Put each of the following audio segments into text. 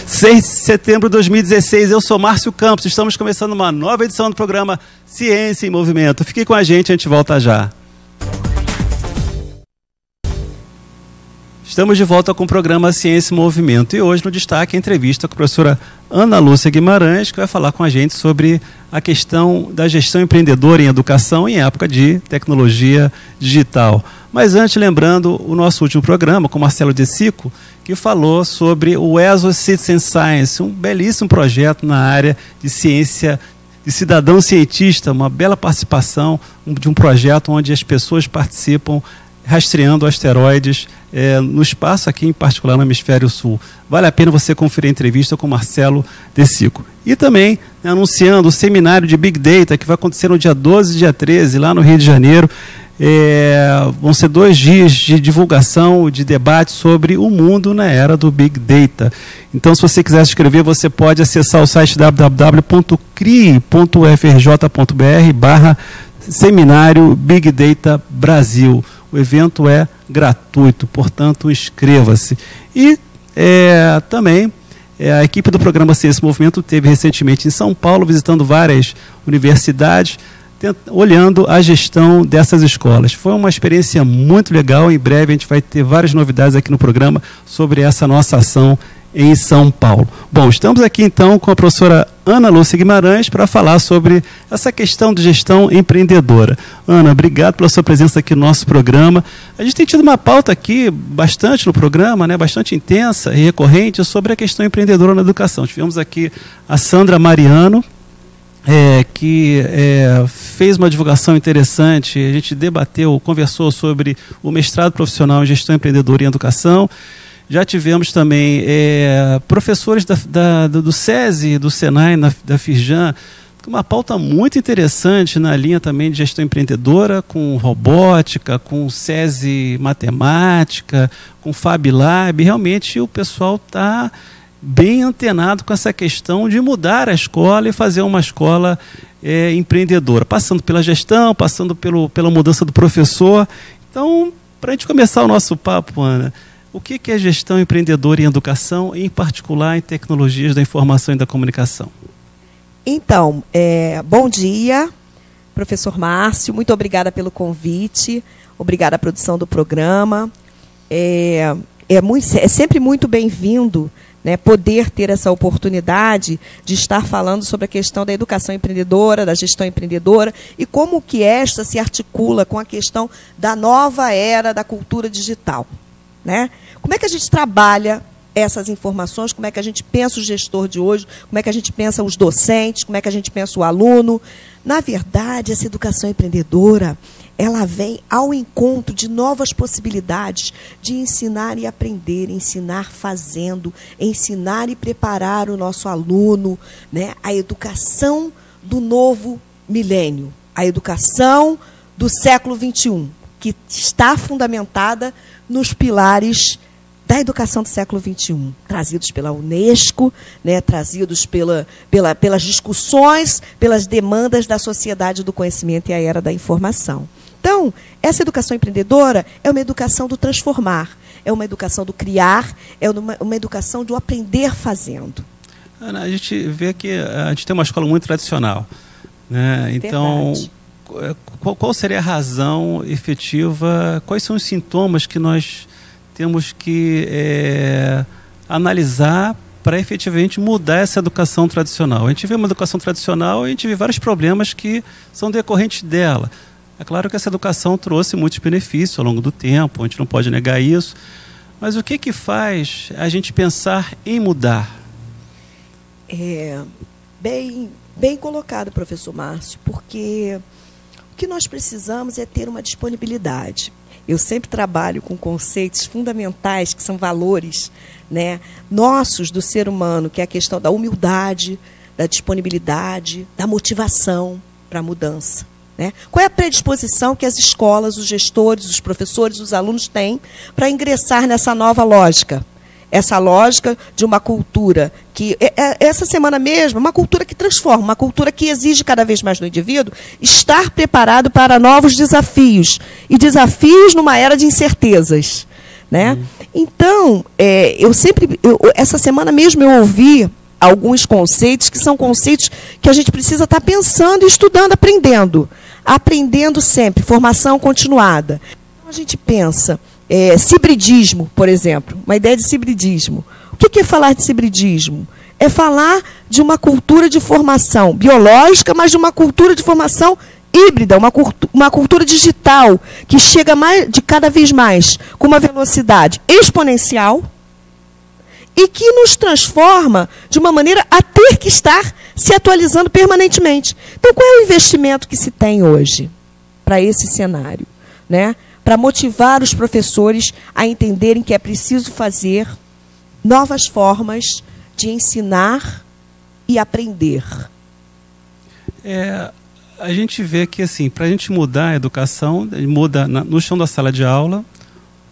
6 de setembro de 2016, eu sou Márcio Campos, estamos começando uma nova edição do programa Ciência em Movimento. Fique com a gente volta já. Estamos de volta com o programa Ciência em Movimento e hoje no destaque a entrevista com a professora Ana Lúcia Guimarães, que vai falar com a gente sobre a questão da gestão empreendedora em educação em época de tecnologia digital. Mas antes, lembrando o nosso último programa com Marcelo De Sico, que falou sobre o ESO Citizen Science, um belíssimo projeto na área de ciência, de cidadão cientista, uma bela participação de um projeto onde as pessoas participam rastreando asteroides no espaço, aqui em particular no Hemisfério Sul. Vale a pena você conferir a entrevista com Marcelo De Sico. E também anunciando o seminário de Big Data, que vai acontecer no dia 12 e dia 13, lá no Rio de Janeiro. Vão ser 2 dias de divulgação, de debate sobre o mundo na era do Big Data. Então, se você quiser se inscrever, você pode acessar o site www.cri.ufrj.br/seminário Big Data Brasil. O evento é gratuito, portanto, inscreva-se. E também a equipe do programa Ciência e Movimento esteve recentemente em São Paulo, visitando várias universidades, olhando a gestão dessas escolas. Foi uma experiência muito legal. Em breve a gente vai ter várias novidades aqui no programa sobre essa nossa ação em São Paulo. Bom, estamos aqui então com a professora Ana Lúcia Guimarães para falar sobre essa questão de gestão empreendedora. Ana, obrigado pela sua presença aqui no nosso programa. A gente tem tido uma pauta aqui bastante no programa, bastante intensa e recorrente sobre a questão empreendedora na educação. Tivemos aqui a Sandra Mariano, que fez uma divulgação interessante. A gente debateu, conversou sobre o mestrado profissional em gestão empreendedora em educação. Já tivemos também professores do SESI, do Senai, da Firjan, uma pauta muito interessante na linha também de gestão empreendedora, com robótica, com SESI matemática, com Fab Lab. Realmente o pessoal está bem antenado com essa questão de mudar a escola e fazer uma escola empreendedora, passando pela gestão, passando pela mudança do professor. Então, para a gente começar o nosso papo, Ana, o que é gestão empreendedora em educação, em particular em tecnologias da informação e da comunicação? Então, bom dia, professor Márcio, muito obrigada pelo convite, obrigada à produção do programa. É sempre muito bem-vindo, poder ter essa oportunidade de estar falando sobre a questão da educação empreendedora, da gestão empreendedora, e como que esta se articula com a questão da nova era da cultura digital. Como é que a gente trabalha essas informações, como é que a gente pensa o gestor de hoje, como é que a gente pensa os docentes, como é que a gente pensa o aluno. Na verdade, essa educação empreendedora, ela vem ao encontro de novas possibilidades de ensinar e aprender, ensinar fazendo, ensinar e preparar o nosso aluno, a educação do novo milênio, a educação do século XXI, que está fundamentada nos pilares da educação do século XXI, trazidos pela Unesco, trazidos pelas discussões, pelas demandas da sociedade do conhecimento e a era da informação. Então, essa educação empreendedora é uma educação do transformar, é uma educação do criar, é uma educação do aprender fazendo. Ana, a gente vê que a gente tem uma escola muito tradicional, Então, qual seria a razão efetiva, quais são os sintomas que nós temos que analisar para efetivamente mudar essa educação tradicional? A gente vê uma educação tradicional e a gente vê vários problemas que são decorrentes dela. É claro que essa educação trouxe muitos benefícios ao longo do tempo, a gente não pode negar isso, mas o que faz a gente pensar em mudar? Bem colocado, professor Márcio, porque o que nós precisamos é ter uma disponibilidade. Eu sempre trabalho com conceitos fundamentais, que são valores nossos do ser humano, que é a questão da humildade, da disponibilidade, da motivação para a mudança. Qual é a predisposição que as escolas, os gestores, os professores, os alunos têm para ingressar nessa nova lógica? Essa lógica de uma cultura que, essa semana mesmo, uma cultura que transforma, uma cultura que exige cada vez mais do indivíduo estar preparado para novos desafios, e desafios numa era de incertezas. né? Então, essa semana mesmo eu ouvi alguns conceitos que são conceitos que a gente precisa estar pensando, estudando, aprendendo sempre, formação continuada. Então, a gente pensa, hibridismo, por exemplo, uma ideia de hibridismo. O que é falar de hibridismo? É falar de uma cultura de formação biológica, mas de uma cultura de formação híbrida, uma cultura digital, que chega de cada vez mais com uma velocidade exponencial e que nos transforma de uma maneira a ter que estar se atualizando permanentemente. Então, qual é o investimento que se tem hoje para esse cenário, né? Para motivar os professores a entenderem que é preciso fazer novas formas de ensinar e aprender? A gente vê que, assim, para a gente mudar a educação, muda no chão da sala de aula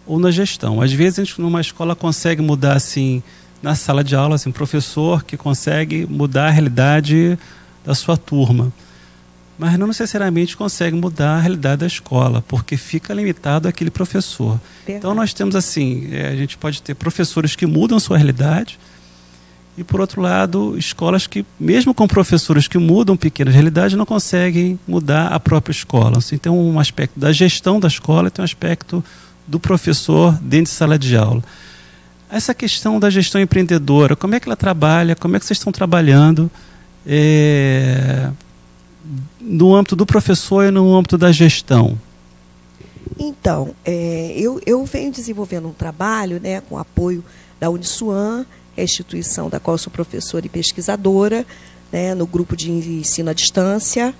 ou na gestão. Às vezes, a gente, numa escola, consegue mudar, assim, na sala de aula, assim, um professor que consegue mudar a realidade da sua turma. Mas não necessariamente consegue mudar a realidade da escola, porque fica limitado àquele professor. Verdade. Então, nós temos, assim, a gente pode ter professores que mudam sua realidade, e, por outro lado, escolas que, mesmo com professores que mudam pequenas realidades, não conseguem mudar a própria escola. Assim, tem um aspecto da gestão da escola e tem um aspecto do professor dentro de sala de aula. Essa questão da gestão empreendedora, como é que ela trabalha, como é que vocês estão trabalhando no âmbito do professor e no âmbito da gestão? Então, eu venho desenvolvendo um trabalho, né, com apoio da Uniswan, a instituição da qual sou professora e pesquisadora, né, no grupo de ensino à distância,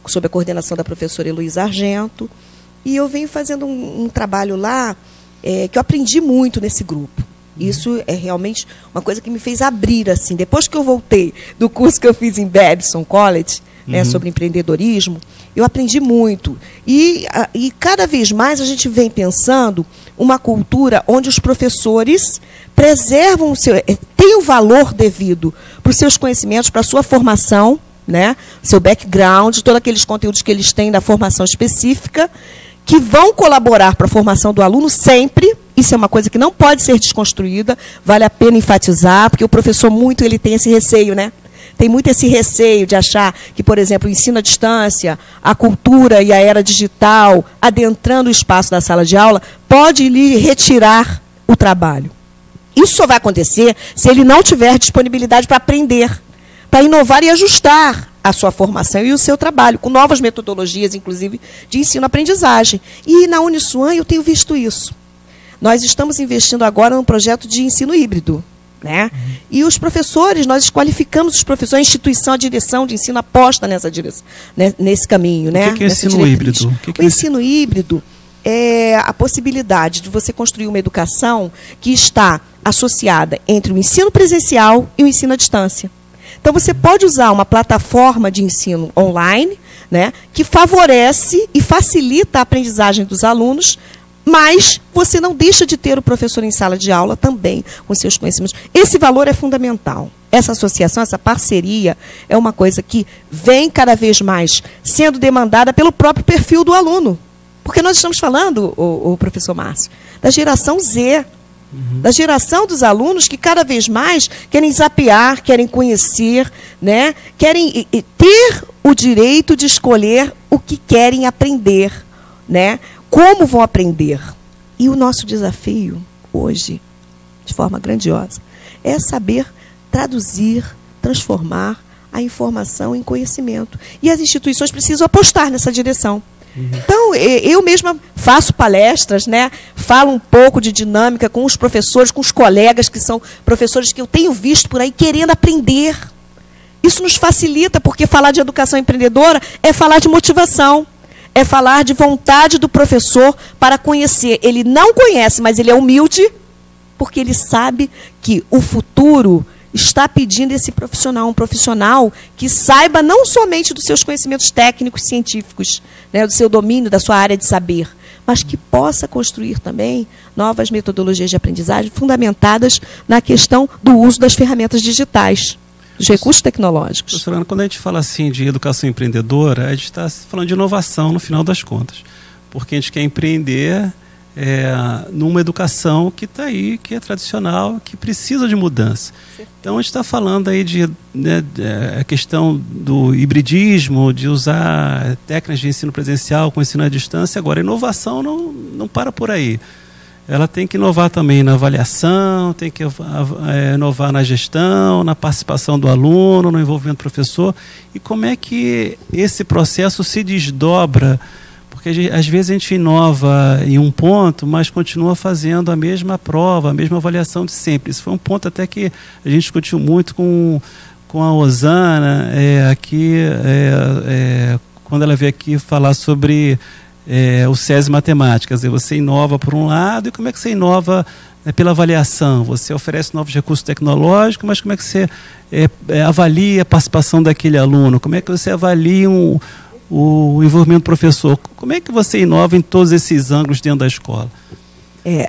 sob a coordenação da professora Heloísa Argento. E eu venho fazendo um trabalho lá que eu aprendi muito nesse grupo. Isso é realmente uma coisa que me fez abrir, assim, depois que eu voltei do curso que eu fiz em Babson College, né, sobre empreendedorismo, eu aprendi muito. E cada vez mais a gente vem pensando uma cultura onde os professores preservam têm o valor devido para os seus conhecimentos, para a sua formação, né, seu background, todos aqueles conteúdos que eles têm da formação específica, que vão colaborar para a formação do aluno sempre. Isso é uma coisa que não pode ser desconstruída, vale a pena enfatizar, porque o professor ele tem esse receio, né? Tem muito esse receio de achar que, por exemplo, o ensino à distância, a cultura e a era digital, adentrando o espaço da sala de aula, pode lhe retirar o trabalho. Isso só vai acontecer se ele não tiver disponibilidade para aprender, para inovar e ajustar a sua formação e o seu trabalho, com novas metodologias, inclusive, de ensino-aprendizagem. E na Uniswan eu tenho visto isso. Nós estamos investindo agora num projeto de ensino híbrido, né? E os professores, nós qualificamos os professores, a instituição, a direção de ensino aposta nessa direção, né, nesse caminho. Né? O que é ensino híbrido? O ensino híbrido é a possibilidade de você construir uma educação que está associada entre o ensino presencial e o ensino à distância. Então, você pode usar uma plataforma de ensino online, né, que favorece e facilita a aprendizagem dos alunos, mas você não deixa de ter o professor em sala de aula também, com seus conhecimentos. Esse valor é fundamental. Essa associação, essa parceria, é uma coisa que vem cada vez mais sendo demandada pelo próprio perfil do aluno. Porque nós estamos falando, o professor Márcio, da geração Z, da geração dos alunos que cada vez mais querem zapear, querem conhecer, né, querem ter o direito de escolher o que querem aprender, né, como vão aprender. E o nosso desafio hoje, de forma grandiosa, é saber traduzir, transformar a informação em conhecimento. E as instituições precisam apostar nessa direção. Então, eu mesma faço palestras, né, falo um pouco de dinâmica com os professores, com os colegas que são professores que eu tenho visto por aí querendo aprender. Isso nos facilita, porque falar de educação empreendedora é falar de motivação, é falar de vontade do professor para conhecer. Ele não conhece, mas ele é humilde, porque ele sabe que o futuro está pedindo esse profissional, um profissional que saiba não somente dos seus conhecimentos técnicos, científicos, né, do seu domínio, da sua área de saber, mas que possa construir também novas metodologias de aprendizagem fundamentadas na questão do uso das ferramentas digitais, dos recursos tecnológicos. Professora Ana, quando a gente fala assim de educação empreendedora, a gente está falando de inovação no final das contas, porque a gente quer empreender numa educação que está aí, que é tradicional, que precisa de mudança. Então, a gente está falando aí a questão do hibridismo, de usar técnicas de ensino presencial com ensino à distância. Agora, a inovação não para por aí. Ela tem que inovar também na avaliação, tem que inovar na gestão, na participação do aluno, no envolvimento do professor. E como é que esse processo se desdobra? Porque às vezes a gente inova em um ponto, mas continua fazendo a mesma prova, a mesma avaliação de sempre. Isso foi um ponto até que a gente discutiu muito com a Osana, quando ela veio aqui falar sobre o SESI Matemática. Quer dizer, você inova por um lado, e como é que você inova pela avaliação? Você oferece novos recursos tecnológicos, mas como é que você avalia a participação daquele aluno? Como é que você avalia o envolvimento do professor? Como é que você inova em todos esses ângulos dentro da escola?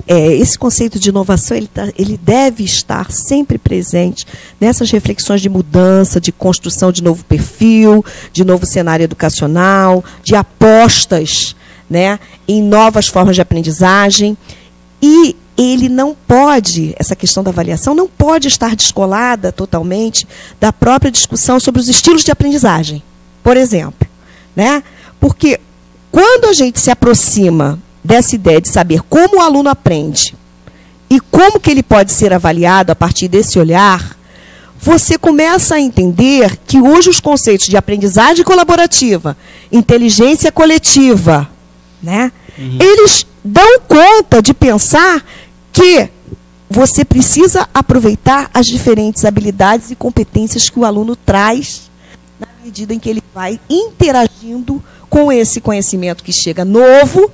Esse conceito de inovação ele deve estar sempre presente nessas reflexões de mudança, de construção de novo perfil, de novo cenário educacional, de apostas, né, em novas formas de aprendizagem. E ele não pode, essa questão da avaliação, não pode estar descolada totalmente da própria discussão sobre os estilos de aprendizagem, por exemplo. Né? Porque quando a gente se aproxima dessa ideia de saber como o aluno aprende e como que ele pode ser avaliado a partir desse olhar, você começa a entender que hoje os conceitos de aprendizagem colaborativa, inteligência coletiva, né, eles dão conta de pensar que você precisa aproveitar as diferentes habilidades e competências que o aluno traz na medida em que ele vai interagindo com esse conhecimento que chega novo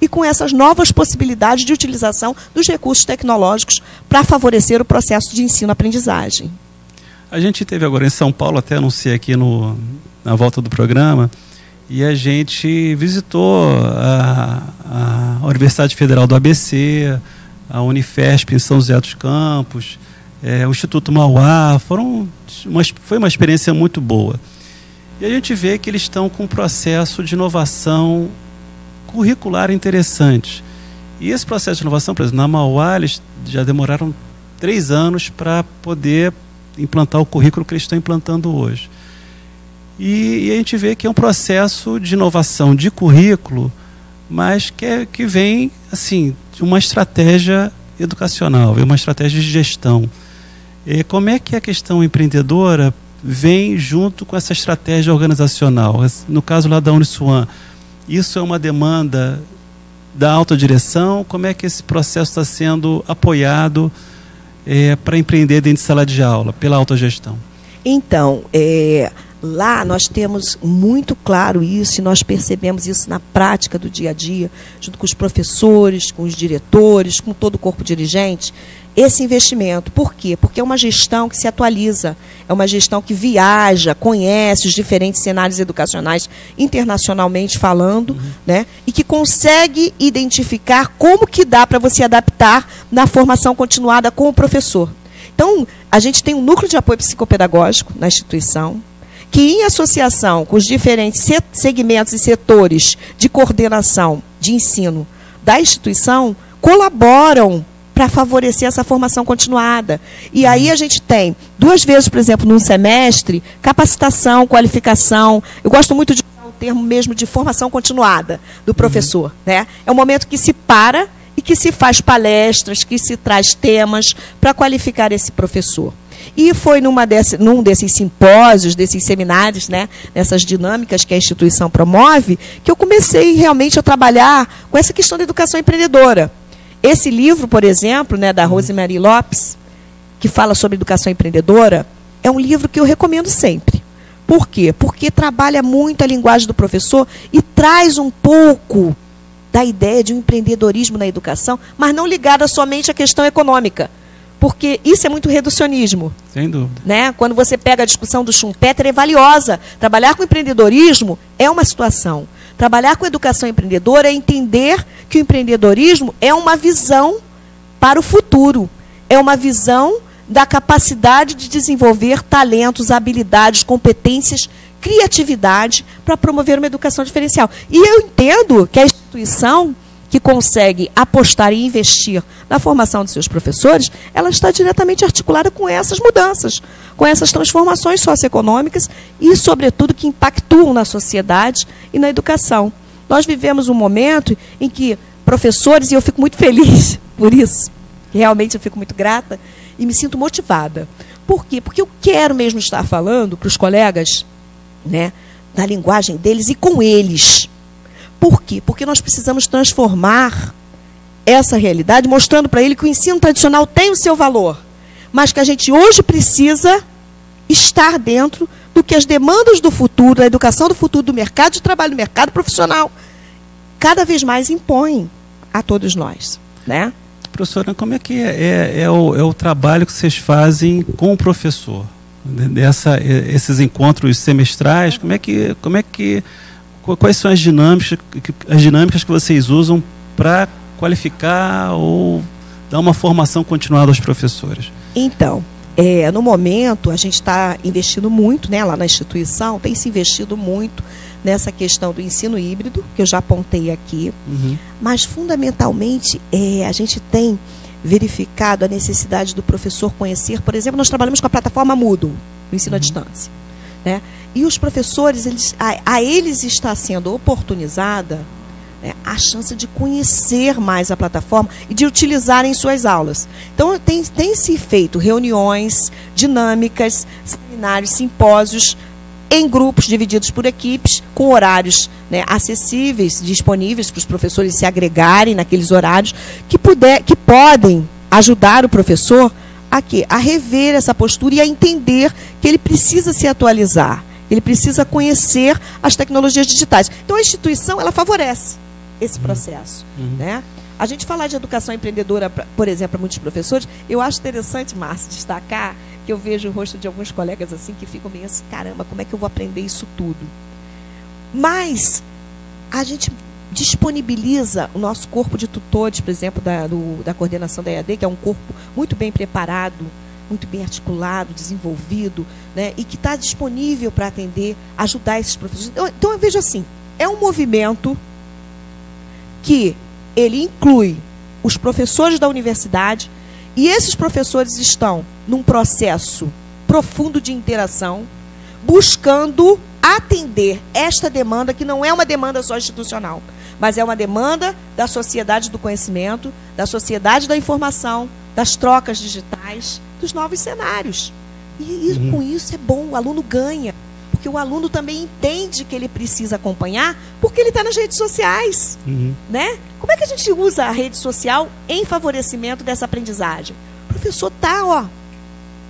e com essas novas possibilidades de utilização dos recursos tecnológicos para favorecer o processo de ensino-aprendizagem. A gente teve agora em São Paulo, até anunciei aqui na volta do programa, e a gente visitou a Universidade Federal do ABC, a Unifesp em São José dos Campos, o Instituto Mauá. Foi uma experiência muito boa. E a gente vê que eles estão com um processo de inovação curricular interessante. E esse processo de inovação, por exemplo, na Mauá, eles já demoraram 3 anos para poder implantar o currículo que eles estão implantando hoje. E a gente vê que é um processo de inovação de currículo, mas que vem assim, de uma estratégia educacional, uma estratégia de gestão. E como é que a questão empreendedora vem junto com essa estratégia organizacional? No caso lá da Uniswan, isso é uma demanda da alta direção? Como é que esse processo está sendo apoiado para empreender dentro de sala de aula, pela autogestão? Então, lá nós temos muito claro isso, e nós percebemos isso na prática do dia a dia, junto com os professores, com os diretores, com todo o corpo dirigente, esse investimento. Por quê? Porque é uma gestão que se atualiza, é uma gestão que viaja, conhece os diferentes cenários educacionais, internacionalmente falando, né, e que consegue identificar como que dá para você adaptar na formação continuada com o professor. Então, a gente tem um núcleo de apoio psicopedagógico na instituição, que, em associação com os diferentes segmentos e setores de coordenação de ensino da instituição, colaboram para favorecer essa formação continuada. E aí a gente tem 2 vezes, por exemplo, num semestre, capacitação, qualificação. Eu gosto muito de usar o termo mesmo de formação continuada do professor. Né? É um momento que se para e que se faz palestras, que se traz temas para qualificar esse professor. E foi num desses simpósios, desses seminários, né, nessas dinâmicas que a instituição promove, que eu comecei realmente a trabalhar com essa questão da educação empreendedora. Esse livro, por exemplo, né, da Rosemarie Lopes, que fala sobre educação empreendedora, é um livro que eu recomendo sempre. Por quê? Porque trabalha muito a linguagem do professor e traz um pouco da ideia de um empreendedorismo na educação, mas não ligada somente à questão econômica. Porque isso é muito reducionismo. Sem dúvida. Né? Quando você pega a discussão do Schumpeter, é valiosa. Trabalhar com empreendedorismo é uma situação. Trabalhar com educação empreendedora é entender que o empreendedorismo é uma visão para o futuro. É uma visão da capacidade de desenvolver talentos, habilidades, competências, criatividade para promover uma educação diferencial. E eu entendo que a instituição que consegue apostar e investir na formação de seus professores, ela está diretamente articulada com essas mudanças, com essas transformações socioeconômicas e, sobretudo, que impactuam na sociedade e na educação. Nós vivemos um momento em que professores, e eu fico muito feliz por isso, realmente eu fico muito grata e me sinto motivada. Por quê? Porque eu quero mesmo estar falando para os colegas, né, na linguagem deles e com eles. Por quê? Porque nós precisamos transformar essa realidade, mostrando para ele que o ensino tradicional tem o seu valor, mas que a gente hoje precisa estar dentro do que as demandas do futuro, da educação do futuro, do mercado de trabalho, do mercado profissional, cada vez mais impõem a todos nós, né? Professora, como é que é o trabalho que vocês fazem com o professor? Esses encontros semestrais, quais são as dinâmicas que vocês usam para qualificar ou dar uma formação continuada aos professores? Então, no momento, a gente está investindo muito, né, lá na instituição, tem se investido muito nessa questão do ensino híbrido, que eu já apontei aqui, mas, fundamentalmente, a gente tem verificado a necessidade do professor conhecer, por exemplo, nós trabalhamos com a plataforma Moodle, no ensino à distância, né? E os professores, eles está sendo oportunizada, né, a chance de conhecer mais a plataforma e de utilizar em suas aulas. Então, tem se feito reuniões dinâmicas, seminários, simpósios, em grupos divididos por equipes, com horários, né, acessíveis, disponíveis para os professores se agregarem naqueles horários, que podem ajudar o professor a rever essa postura e a entender que ele precisa se atualizar, ele precisa conhecer as tecnologias digitais. Então, a instituição, ela favorece esse processo, né? A gente falar de educação empreendedora, por exemplo, para muitos professores, eu acho interessante, Márcio, destacar que eu vejo o rosto de alguns colegas assim que ficam meio assim, caramba, como é que eu vou aprender isso tudo? Mas a gente disponibiliza o nosso corpo de tutores, por exemplo, da coordenação da EAD, que é um corpo muito bem preparado, muito bem articulado, desenvolvido, né, e que está disponível para atender, ajudar esses professores. Então, eu vejo assim, é um movimento que ele inclui os professores da universidade, e esses professores estão num processo profundo de interação, buscando atender esta demanda, que não é uma demanda só institucional, mas é uma demanda da sociedade do conhecimento, da sociedade da informação, das trocas digitais, dos novos cenários. E com isso é bom, o aluno ganha, porque o aluno também entende que ele precisa acompanhar, porque ele está nas redes sociais, né? Como é que a gente usa a rede social em favorecimento dessa aprendizagem? O professor está,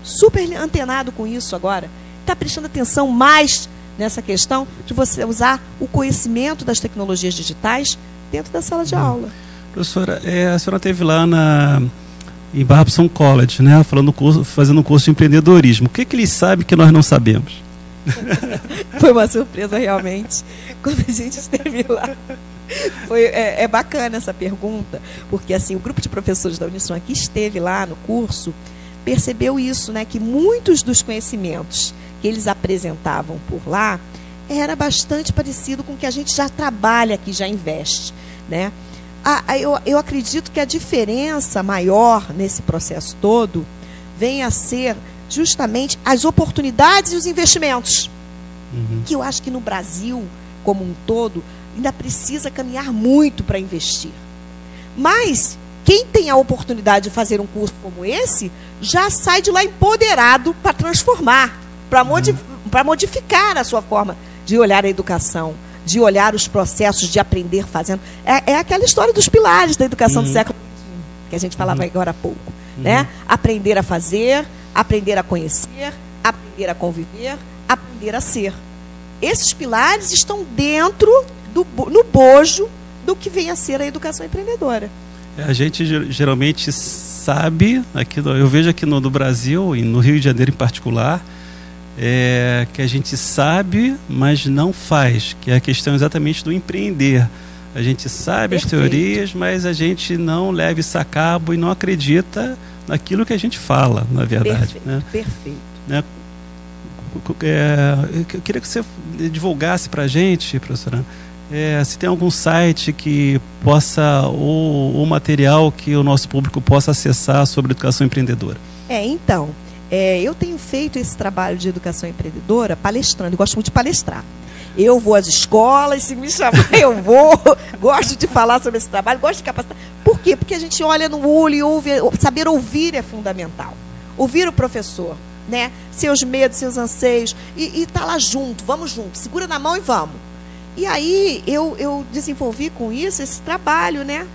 super antenado com isso agora, está prestando atenção mais nessa questão de você usar o conhecimento das tecnologias digitais dentro da sala de aula. Professora, a senhora esteve lá em Barbson College, né, fazendo um curso de empreendedorismo. O que eles sabem que nós não sabemos? Foi uma surpresa, realmente, quando a gente esteve lá. É bacana essa pergunta, porque assim, o grupo de professores da Unisom que esteve lá no curso percebeu isso, né, que muitos dos conhecimentos que eles apresentavam por lá era bastante parecido com o que a gente já trabalha aqui, já investe, né? Eu acredito que a diferença maior nesse processo todo vem a ser justamente as oportunidades e os investimentos, que eu acho que no Brasil, como um todo, ainda precisa caminhar muito para investir. Mas quem tem a oportunidade de fazer um curso como esse, já sai de lá empoderado para transformar, para modificar a sua forma de olhar a educação, de olhar os processos de aprender fazendo. É aquela história dos pilares da educação do século XXI, que a gente falava agora há pouco, né? Aprender a fazer, aprender a conhecer, aprender a conviver, aprender a ser. Esses pilares estão dentro, no bojo, do que vem a ser a educação empreendedora. A gente geralmente sabe, eu vejo aqui no Brasil, e no Rio de Janeiro em particular, que a gente sabe, mas não faz, que é a questão exatamente do empreender. A gente sabe as teorias, mas a gente não leva isso a cabo e não acredita naquilo que a gente fala, na verdade. Perfeito, né? Perfeito. Né? Eu queria que você divulgasse para a gente, professora, se tem algum site que possa, ou material que o nosso público possa acessar sobre educação empreendedora. Então, eu tenho feito esse trabalho de educação empreendedora palestrando, eu gosto muito de palestrar. Eu vou às escolas, se me chamar, eu vou, gosto de falar sobre esse trabalho, gosto de capacitar. Por quê? Porque a gente olha no olho e ouve, saber ouvir é fundamental. Ouvir o professor, né? Seus medos, seus anseios, e tá lá junto, vamos junto, segura na mão e vamos. E aí eu desenvolvi com isso esse trabalho, né?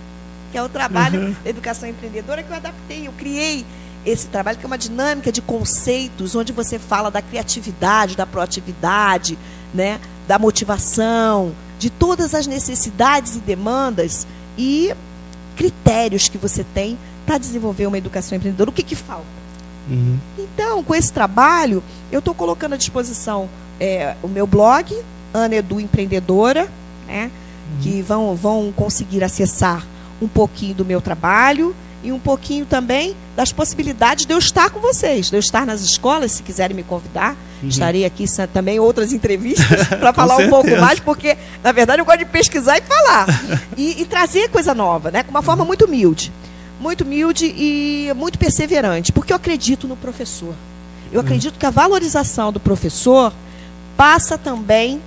Que é o trabalho da educação empreendedora que eu adaptei, eu criei esse trabalho que é uma dinâmica de conceitos, onde você fala da criatividade, da proatividade, né? Da motivação, de todas as necessidades e demandas e critérios que você tem para desenvolver uma educação empreendedora. O que falta? Então, com esse trabalho, eu estou colocando à disposição o meu blog, Ana Edu Empreendedora, né, que vão conseguir acessar um pouquinho do meu trabalho e um pouquinho também das possibilidades de eu estar com vocês, de eu estar nas escolas, se quiserem me convidar. Estarei aqui também outras entrevistas para falar um pouco mais, porque, na verdade, eu gosto de pesquisar e falar. E trazer coisa nova, né, com uma forma muito humilde e muito perseverante, porque eu acredito no professor. Eu acredito que a valorização do professor passa também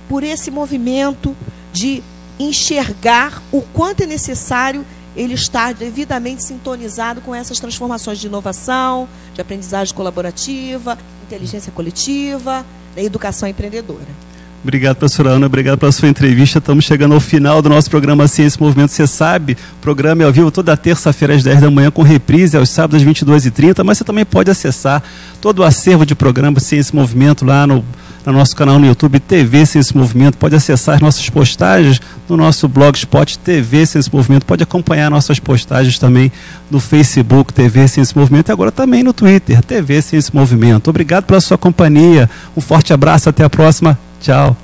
por esse movimento de enxergar o quanto é necessário ele estar devidamente sintonizado com essas transformações de inovação, de aprendizagem colaborativa, inteligência coletiva, da educação empreendedora. Obrigado, professora Ana, obrigado pela sua entrevista. Estamos chegando ao final do nosso programa Ciência e Movimento. Você sabe, o programa é ao vivo toda terça-feira às 10 da manhã, com reprise aos sábados às 22h30, mas você também pode acessar todo o acervo de programa Ciência e Movimento lá no nosso canal no YouTube, TV Ciência e Movimento. Pode acessar as nossas postagens no nosso blogspot TV Ciência e Movimento. Pode acompanhar nossas postagens também no Facebook TV Ciência e Movimento e agora também no Twitter TV Ciência e Movimento. Obrigado pela sua companhia. Um forte abraço, até a próxima. Tchau.